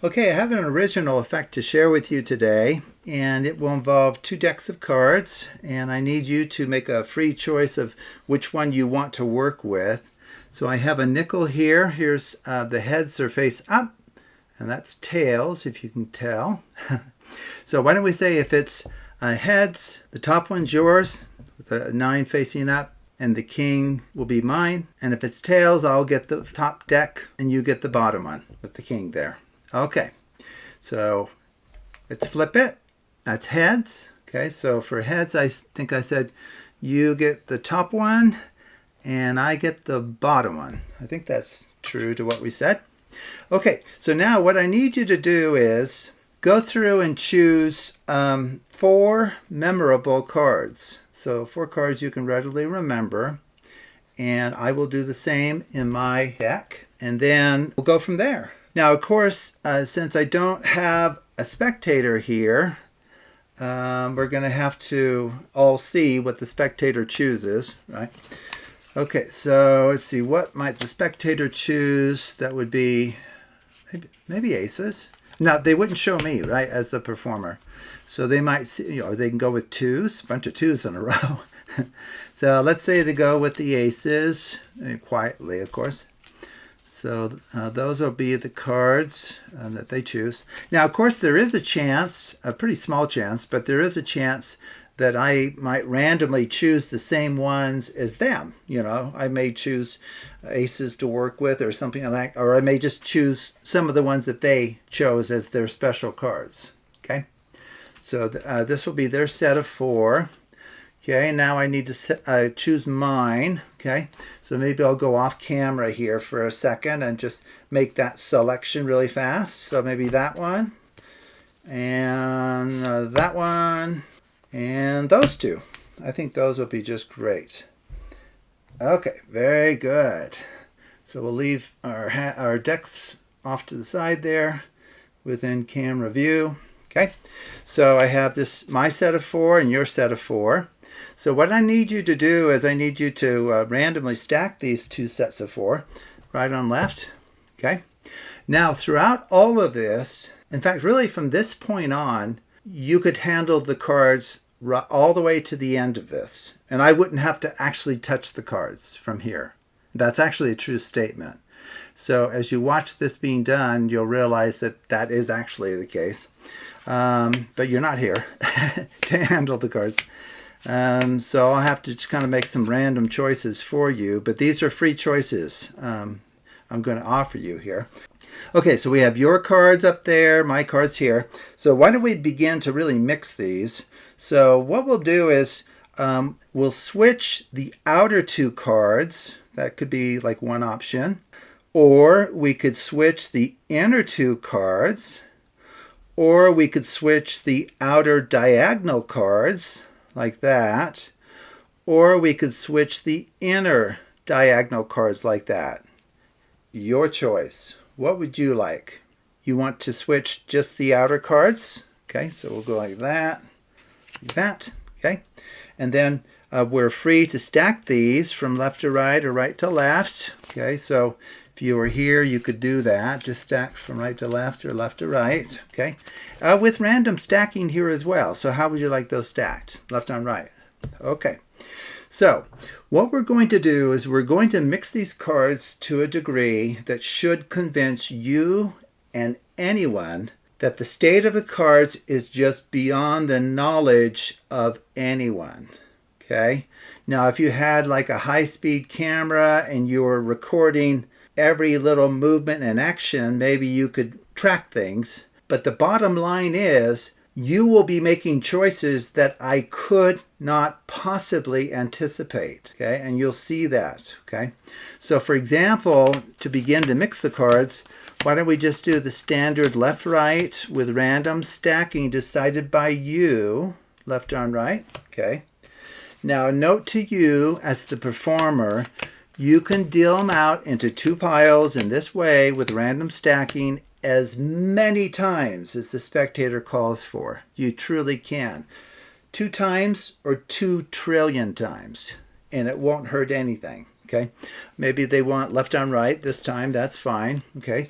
Okay, I have an original effect to share with you today, and it will involve two decks of cards, and I need you to make a free choice of which one you want to work with. So I have a nickel here. Here's the heads are face up, and that's tails, if you can tell. So why don't we say if it's heads, the top one's yours, with a 9 facing up, and the king will be mine. And if it's tails, I'll get the top deck, and you get the bottom one with the king there. Okay, so let's flip it. That's heads. Okay, so for heads, I think I said you get the top one and I get the bottom one. I think that's true to what we said. Okay, so now what I need you to do is go through and choose 4 memorable cards. So 4 cards you can readily remember. And I will do the same in my deck. And then we'll go from there. Now, of course, since I don't have a spectator here, we're going to have to all see what the spectator chooses, right? Okay, so let's see. What might the spectator choose? That would be maybe aces. Now, they wouldn't show me, right, as the performer. So they might see, they can go with 2s, a bunch of 2s in a row. So let's say they go with the aces, quietly, of course. So those will be the cards that they choose. Now, of course, there is a chance, a pretty small chance, but there is a chance that I might randomly choose the same ones as them. I may choose aces to work with or something like that, or I may just choose some of the ones that they chose as their special cards. Okay, so this will be their set of 4. Okay, now I need to choose mine. Okay, so maybe I'll go off camera here for a second and just make that selection really fast. So maybe that one, and that one, and those 2. I think those will be just great. Okay, very good. So we'll leave our decks off to the side there within camera view. Okay, so I have my set of 4 and your set of 4. So what I need you to do is I need you to randomly stack these 2 sets of 4, right on left. Okay. Now throughout all of this, in fact, really from this point on, you could handle the cards all the way to the end of this. And I wouldn't have to actually touch the cards from here. That's actually a true statement. So as you watch this being done, you'll realize that that is actually the case. But you're not here to handle the cards. So I'll have to just kind of make some random choices for you, but these are free choices I'm going to offer you here. Okay, so we have your cards up there, my cards here. So why don't we begin to really mix these? So what we'll do is we'll switch the outer 2 cards. That could be like one option. Or we could switch the inner 2 cards. Or we could switch the outer diagonal cards, like that, or we could switch the inner diagonal cards like that. Your choice. What would you like? You want to switch just the outer cards? Okay, so we'll go like that, okay? And then we're free to stack these from left to right or right to left. Okay, so if you were here, you could do that. Just stack from right to left or left to right. Okay, with random stacking here as well. So how would you like those stacked? Left on right. Okay, so what we're going to do is we're going to mix these cards to a degree that should convince you and anyone that the state of the cards is just beyond the knowledge of anyone. Okay, now if you had like a high-speed camera and you were recording every little movement and action, maybe you could track things. But the bottom line is you will be making choices that I could not possibly anticipate. Okay, and you'll see that. Okay, so for example, to begin to mix the cards, why don't we just do the standard left-right with random stacking decided by you, left on right. Okay, now a note to you as the performer, you can deal them out into 2 piles in this way with random stacking as many times as the spectator calls for. You truly can. 2 times or 2 trillion times, and it won't hurt anything. Okay, maybe they want left on right this time. That's fine. Okay,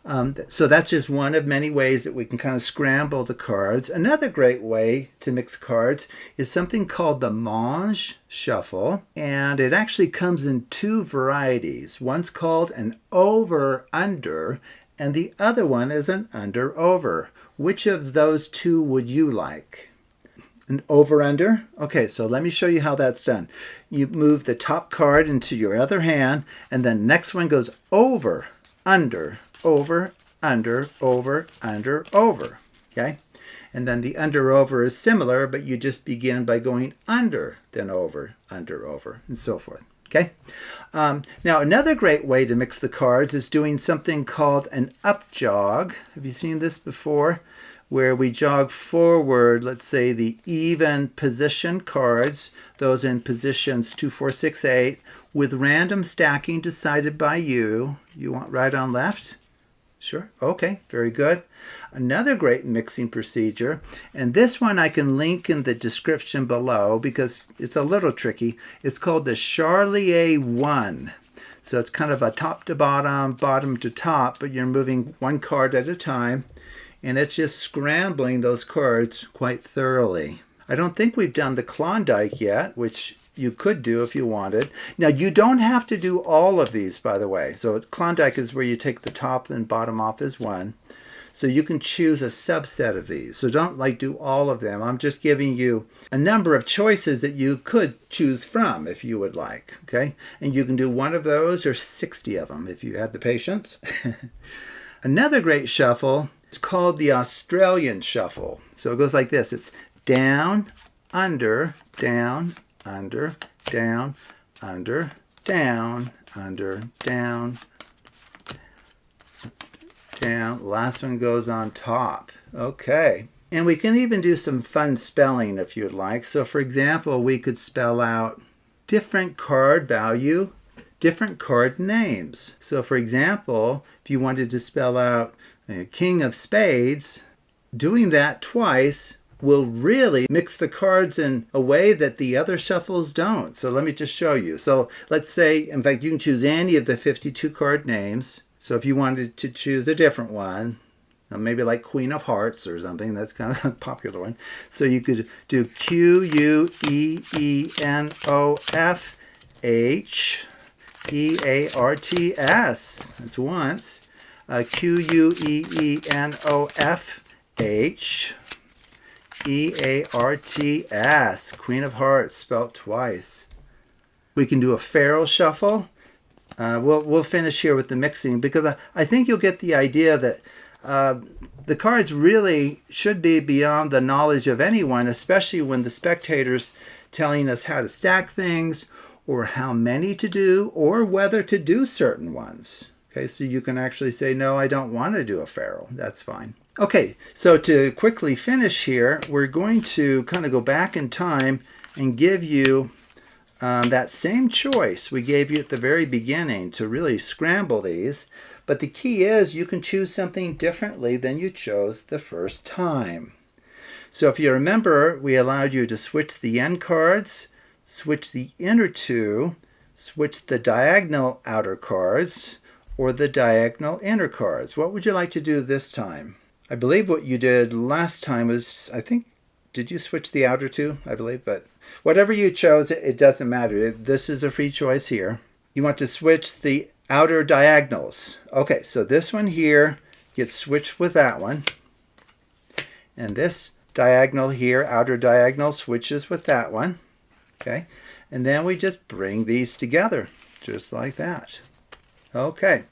So that's just one of many ways that we can kind of scramble the cards. Another great way to mix cards is something called the Mange Shuffle, and it actually comes in two varieties. One's called an over-under, and the other one is an under-over. Which of those two would you like? An over-under? Okay, so let me show you how that's done. You move the top card into your other hand, and then next one goes over, under, over, under, over, under, over. Okay? And then the under, over is similar, but you just begin by going under, then over, under, over, and so forth. Okay? Now, another great way to mix the cards is doing something called an up jog. Have you seen this before? Where we jog forward, let's say the even position cards, those in positions 2, 4, 6, 8, with random stacking decided by you. You want right on left? Sure. Okay, very good. Another great mixing procedure, and this one I can link in the description below because it's a little tricky. It's called the Charlier 1. So it's kind of a top to bottom, bottom to top, but you're moving one card at a time, and it's just scrambling those cards quite thoroughly. I don't think we've done the Klondike yet, which you could do if you wanted. Now, you don't have to do all of these, by the way. So Klondike is where you take the top and bottom off as one. So you can choose a subset of these. So don't do all of them. I'm just giving you a number of choices that you could choose from if you would like. Okay? And you can do one of those or 60 of them if you had the patience. Another great shuffle is called the Australian Shuffle. So it goes like this. It's down, under, down, under, down, under, down, under, down, down. Last one goes on top. Okay. And we can even do some fun spelling if you'd like. So for example, we could spell out different card value, different card names. So for example, if you wanted to spell out King of Spades, doing that twice will really mix the cards in a way that the other shuffles don't. So let me just show you. So let's say, in fact, you can choose any of the 52 card names. So if you wanted to choose a different one, maybe like Queen of Hearts or something, that's kind of a popular one. So you could do QueenofhEarts. That's once. QueenofHEarts. Queen of Hearts, spelt twice. We can do a Pharaoh shuffle. We'll finish here with the mixing because I think you'll get the idea that the cards really should be beyond the knowledge of anyone, especially when the spectator's telling us how to stack things or how many to do or whether to do certain ones. Okay, so you can actually say, no, I don't want to do a Pharaoh. That's fine. Okay, so to quickly finish here, we're going to kind of go back in time and give you that same choice we gave you at the very beginning to really scramble these. But the key is you can choose something differently than you chose the first time. So if you remember, we allowed you to switch the end cards, switch the inner two, switch the diagonal outer cards, or the diagonal inner cards. What would you like to do this time? I believe what you did last time was, did you switch the outer two? I believe, but whatever you chose, it doesn't matter. This is a free choice here. You want to switch the outer diagonals. Okay, so this one here gets switched with that one. And this diagonal here, outer diagonal, switches with that one. Okay, and then we just bring these together, just like that. Okay,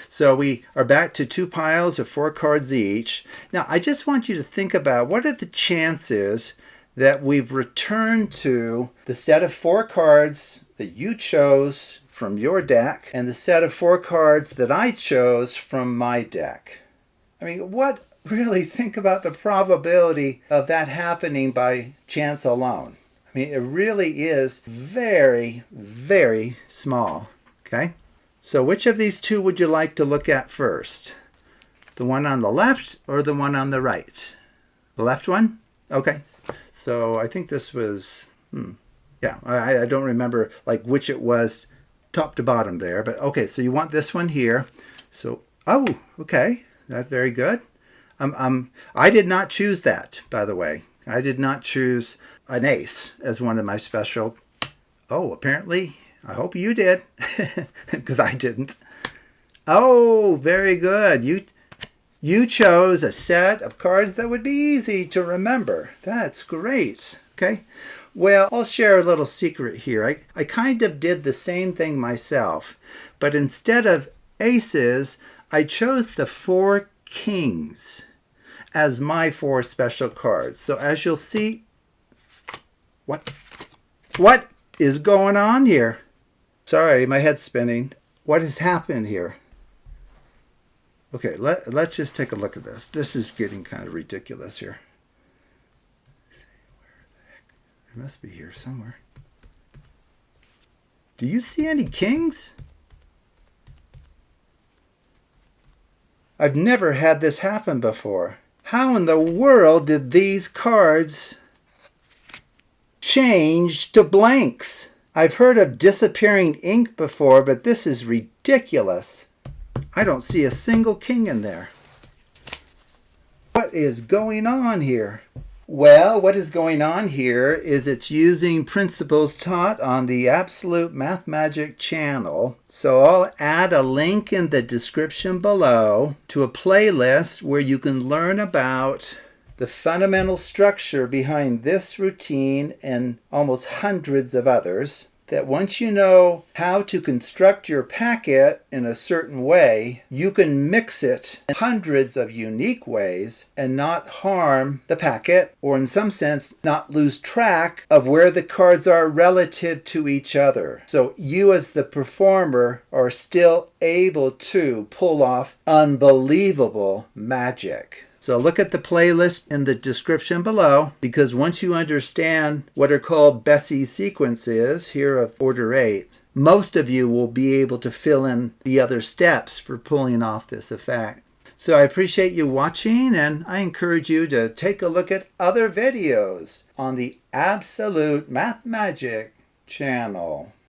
so we are back to 2 piles of 4 cards each. Now, I just want you to think about what are the chances that we've returned to the set of 4 cards that you chose from your deck and the set of 4 cards that I chose from my deck. I mean, think about the probability of that happening by chance alone. I mean, it really is very, very small, okay? So which of these two would you like to look at first? The one on the left or the one on the right? The left one? Okay. So I think this was, yeah, I don't remember which it was top to bottom there. But okay, so you want this one here. So Oh, okay. That's very good. I did not choose that, by the way. I did not choose an ace as one of my special. Oh, apparently, I hope you did, because I didn't. Oh, very good. You chose a set of cards that would be easy to remember. That's great. Okay. Well, I'll share a little secret here. I kind of did the same thing myself, but instead of aces, I chose the four kings as my four special cards. So as you'll see, what is going on here? Sorry, my head's spinning. What has happened here? Okay, let's just take a look at this. This is getting kind of ridiculous here. There must be here somewhere. Do you see any kings? I've never had this happen before. How in the world did these cards change to blanks? I've heard of disappearing ink before, but this is ridiculous. I don't see a single king in there. What is going on here? Well, what is going on here is it's using principles taught on the Absolute Math Magic channel. So I'll add a link in the description below to a playlist where you can learn about the fundamental structure behind this routine and almost hundreds of others. That once you know how to construct your packet in a certain way, you can mix it in hundreds of unique ways and not harm the packet, or in some sense, not lose track of where the cards are relative to each other. So you as the performer are still able to pull off unbelievable magic. So look at the playlist in the description below, because once you understand what are called Bessey sequences here of order 8, most of you will be able to fill in the other steps for pulling off this effect. So I appreciate you watching, and I encourage you to take a look at other videos on the Absolute Math Magic channel.